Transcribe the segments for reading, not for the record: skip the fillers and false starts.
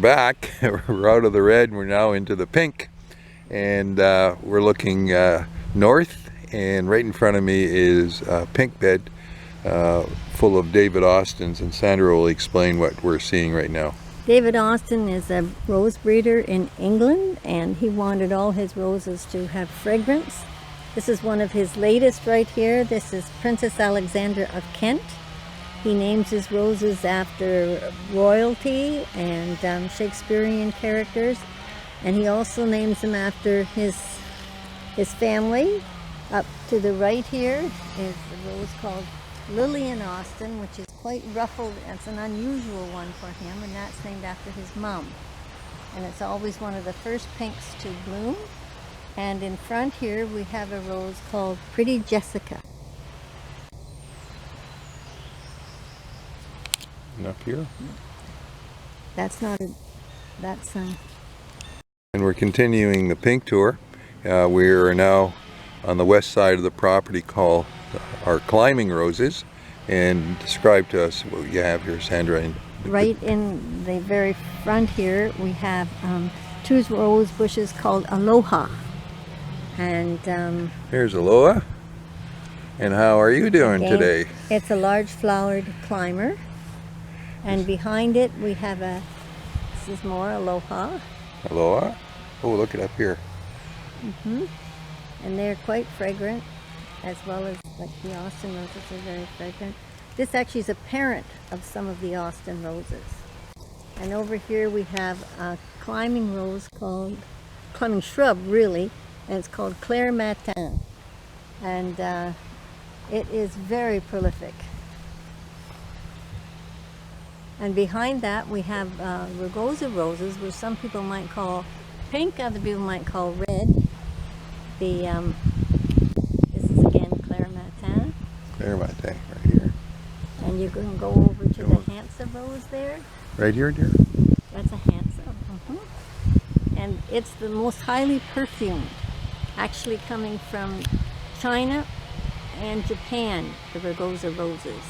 back. We're out of the red and we're now into the pink. And we're looking north, and right in front of me is a pink bed full of David Austins, and Sandra will explain what we're seeing right now. David Austin is a rose breeder in England, and he wanted all his roses to have fragrance. This is one of his latest right here. This is Princess Alexandra of Kent. He names his roses after royalty and Shakespearean characters, and he also names them after his family. Up to the right here is a rose called Lilian Austin, which is quite ruffled. It's an unusual one for him, and that's named after his mom. And it's always one of the first pinks to bloom. And in front here we have a rose called Pretty Jessica. And up here? That's not a... that's a... And we're continuing the pink tour. We are now on the west side of the property called our climbing roses. And describe to us what you have here, Sandra. Right in the very front here we have two rose bushes called Aloha. And here's Aloha. And how are you doing today? It's a large flowered climber. And behind it we have this is more Aloha. Aloha? Oh, look it up here. And they're quite fragrant, as well as like the Austin roses are very fragrant. This actually is a parent of some of the Austin roses. And over here we have a climbing rose called, climbing shrub really, and it's called Matin. And it is very prolific. And behind that we have Rugosa roses, which some people might call pink, other people might call red. This is again Matin. Matin, right here. And you can go over to the Hansa rose there. Right here, dear? That's a Hansa. And it's the most highly perfumed, actually coming from China and Japan, the Rugosa roses.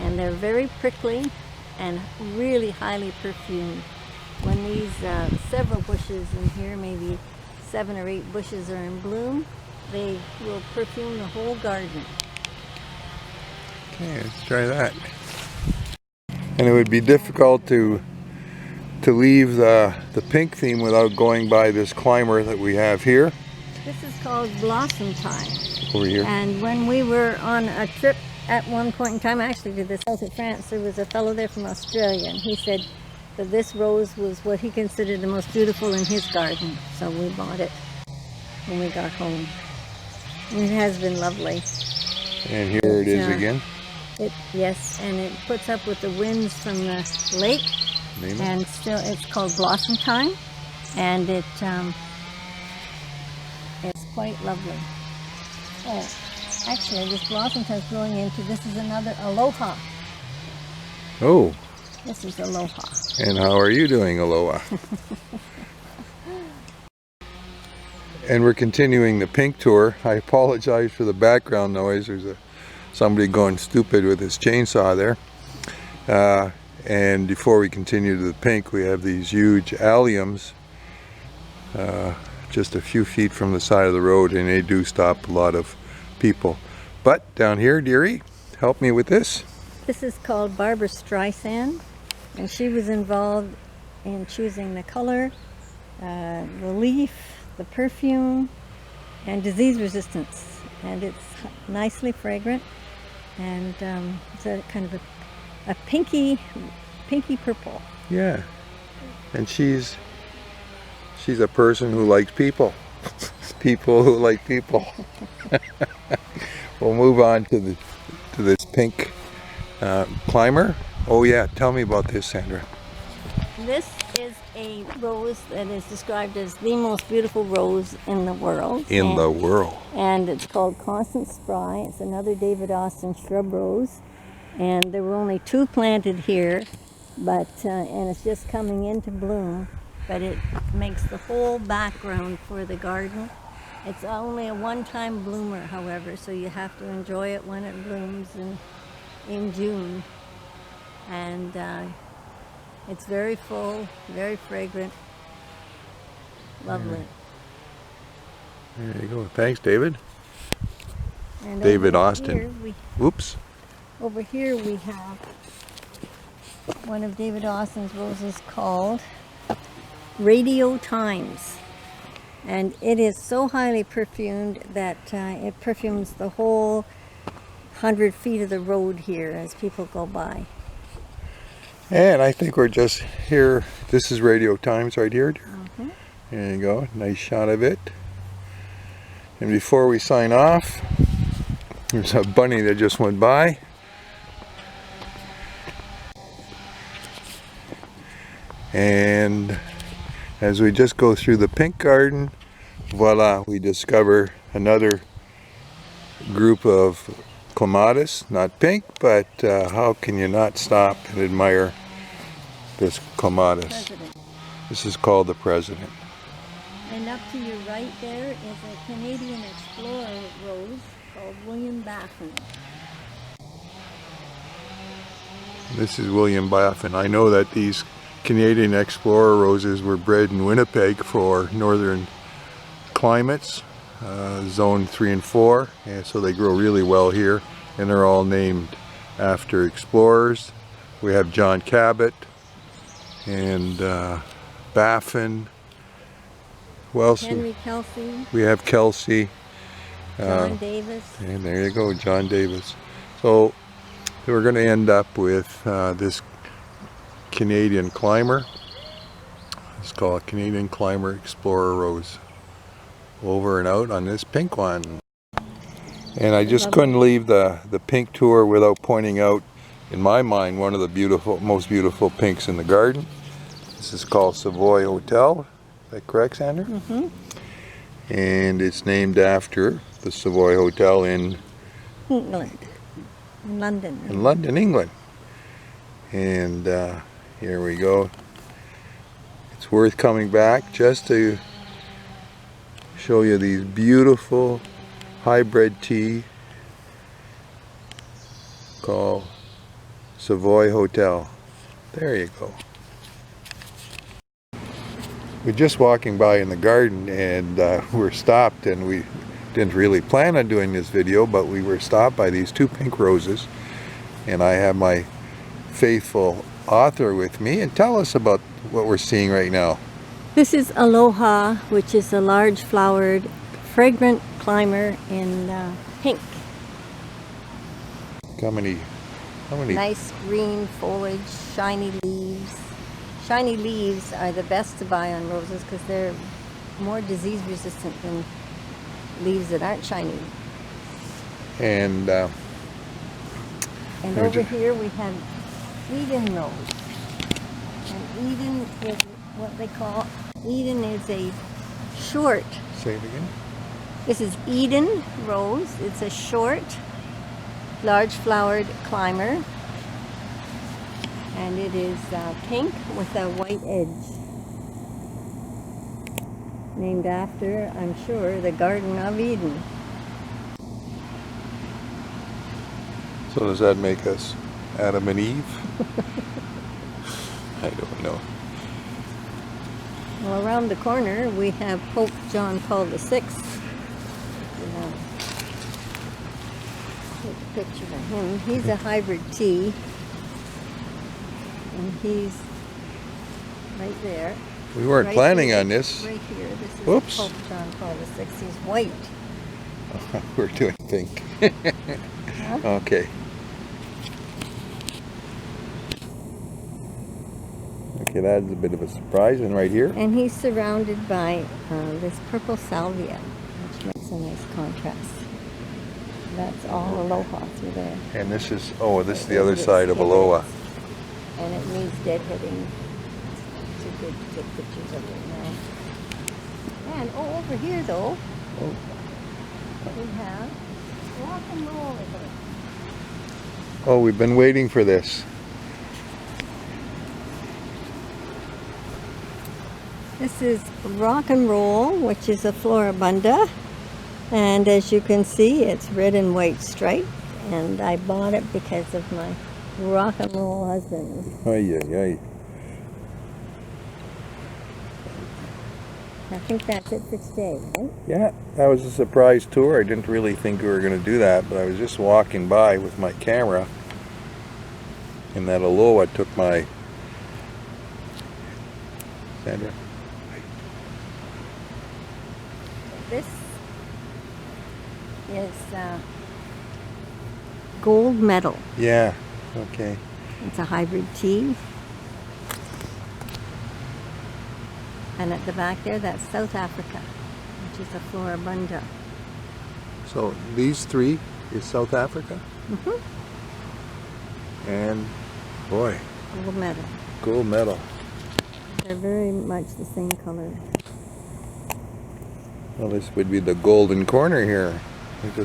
And they're very prickly and really highly perfumed. When these several bushes in here, maybe 7 or 8 bushes are in bloom, they will perfume the whole garden. Okay, let's try that. And it would be difficult to leave the pink theme without going by this climber that we have here. This is called Blossomtime. Over here. And when we were on a trip at one point in time, actually to the south of France, there was a fellow there from Australia, and he said that this rose was what he considered the most beautiful in his garden. So we bought it when we got home. And it has been lovely. And here it is again. Yes, and it puts up with the winds from the lake. And still, it's called Blossomtime, and it's quite lovely. Oh, actually, this Blossomtime is growing into, this is another Aloha. Oh. This is Aloha. And how are you doing, Aloha? And we're continuing the pink tour. I apologize for the background noise. There's somebody going stupid with his chainsaw there. And before we continue to the pink, we have these huge Alliums just a few feet from the side of the road, and they do stop a lot of people. But down here, dearie, help me with this. This is called Barbra Streisand, and she was involved in choosing the color, the leaf, the perfume, and disease resistance. And it's nicely fragrant, and it's a kind of a pinky purple. Yeah, and she's a person who likes people. People who like people. We'll move on to this pink climber. Oh yeah, tell me about this, Sandra. This is a rose that is described as the most beautiful rose in the world. And it's called Constant Spry. It's another David Austin shrub rose. And there were only 2 planted here, but and it's just coming into bloom. But it makes the whole background for the garden. It's only a one-time bloomer, however, so you have to enjoy it when it blooms in June. And It's very full, very fragrant. Lovely. There you go. Thanks, David. And David over Austin. here Whoops. over here we have one of David Austin's roses called Radio Times. And it is so highly perfumed that it perfumes the whole 100 feet of the road here as people go by. And I think we're just here. This is Radio Times right here. Mm-hmm. There you go. Nice shot of it. And before we sign off, there's a bunny that just went by. And as we just go through the pink garden, voila, we discover another group of Clematis, not pink, but how can you not stop and admire this Clematis? President. This is called the President. And up to your right there is a Canadian explorer rose called William Baffin. This is William Baffin. I know that these Canadian explorer roses were bred in Winnipeg for northern climates, zone 3 and 4, and so they grow really well here, and they're all named after explorers. We have John Cabot and Baffin. Who else? Henry Kelsey, We have Kelsey. John Davis. And there you go, John Davis. So we're going to end up with this Canadian climber. It's called Canadian Climber Explorer Rose. Over and out on this pink one. And I just couldn't leave the pink tour without pointing out, in my mind, one of the most beautiful pinks in the garden. This is called Savoy Hotel. Is that correct, Sandra? Mm-hmm. And it's named after the Savoy Hotel in England. In London. in London, England. And here we go. It's worth coming back just to show you these beautiful hybrid tea called Savoy Hotel. There you go. We're just walking by in the garden and we're stopped, and we didn't really plan on doing this video, but we were stopped by these two pink roses, and I have my faithful author with me. And tell us about what we're seeing right now. This is Aloha, which is a large flowered, fragrant climber in pink. How many? Nice green foliage, shiny leaves. Shiny leaves are the best to buy on roses because they're more disease resistant than leaves that aren't shiny. And over here we have Eden rose. And Eden is what they call, Eden is a short. say it again. This is Eden rose. It's a short, large flowered climber. And it is pink with a white edge. Named after, I'm sure, the Garden of Eden. So does that make us Adam and Eve? I don't know. Well, around the corner we have Pope John Paul VI. Take a picture of him. He's a hybrid tea. And he's right there. We weren't Right planning here, on this. Right here. This is Oops. Pope John Paul VI. He's white. We're doing pink. Huh? Okay. Okay, that's a bit of a surprise. And right here, And he's surrounded by this purple salvia, which makes a nice contrast. That's all Aloha through there. and this is, oh, this is the other side of Aloha. And it needs deadheading. It's too good to take pictures of it now. And over here though, we have rock and roll over. Oh, we've been waiting for this. This is rock and roll, which is a floribunda. And as you can see, it's red and white striped. And I bought it because of my rock and roll husband. Ay, ay, ay. I think that's it for today, right? Yeah, that was a surprise tour. I didn't really think we were going to do that, but I was just walking by with my camera, and that Aloha took my... Sandra? This is gold medal. Yeah, okay. It's a hybrid tea. And at the back there, that's South Africa, which is a Floribunda. So these three is South Africa? Mm-hmm. And, boy, Gold medal. gold medal. They're very much the same color. Well, this would be the golden corner here.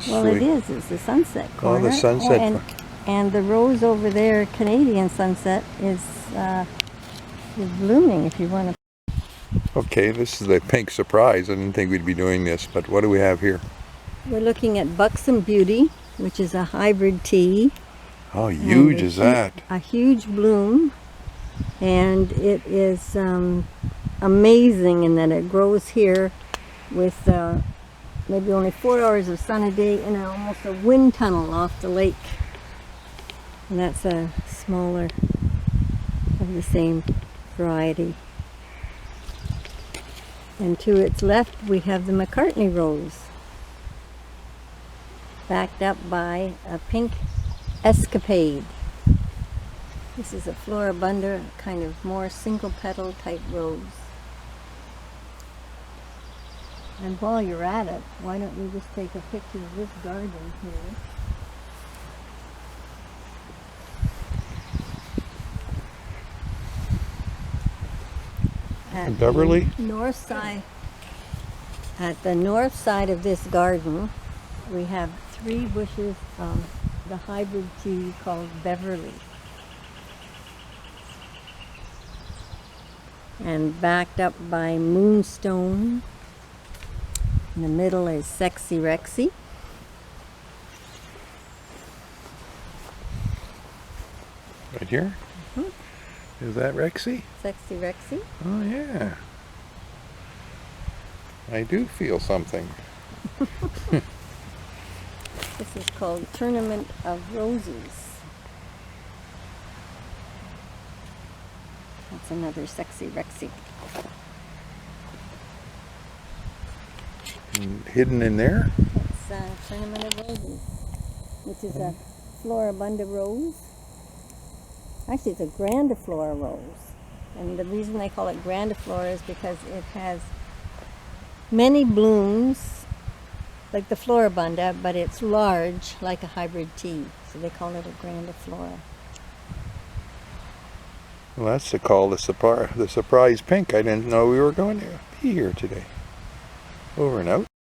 Well, it is. It's the sunset corner. Oh, the sunset. And the rose over there, Canadian sunset, is blooming. If you want to. Okay, this is the pink surprise. I didn't think we'd be doing this, but what do we have here? We're looking at Buxton Beauty, which is a hybrid tea. How huge is that? A huge bloom, and it is amazing in that it grows here with maybe only 4 hours of sun a day and almost a wind tunnel off the lake. And that's a smaller of the same variety. And to its left we have the McCartney rose, backed up by a pink Escapade. This is a Floribunda, kind of more single petal type rose. And while you're at it, why don't you just take a picture of this garden here. At Beverly? the north side, at the north side of this garden, we have 3 bushes of the hybrid tea called Beverly. And backed up by Moonstone. In the middle is Sexy Rexy. Right here? Is that Rexy? Sexy Rexy. Oh, yeah. I do feel something. This is called Tournament of Roses. That's another Sexy Rexy. And hidden in there? It's Tournament of Roses, which is a Floribunda rose. Actually, it's a grandiflora rose. And the reason they call it grandiflora is because it has many blooms, like the Floribunda, but it's large, like a hybrid tea. So they call it a grandiflora. Well, that's the surprise pink. I didn't know we were going to be here today. Over and out.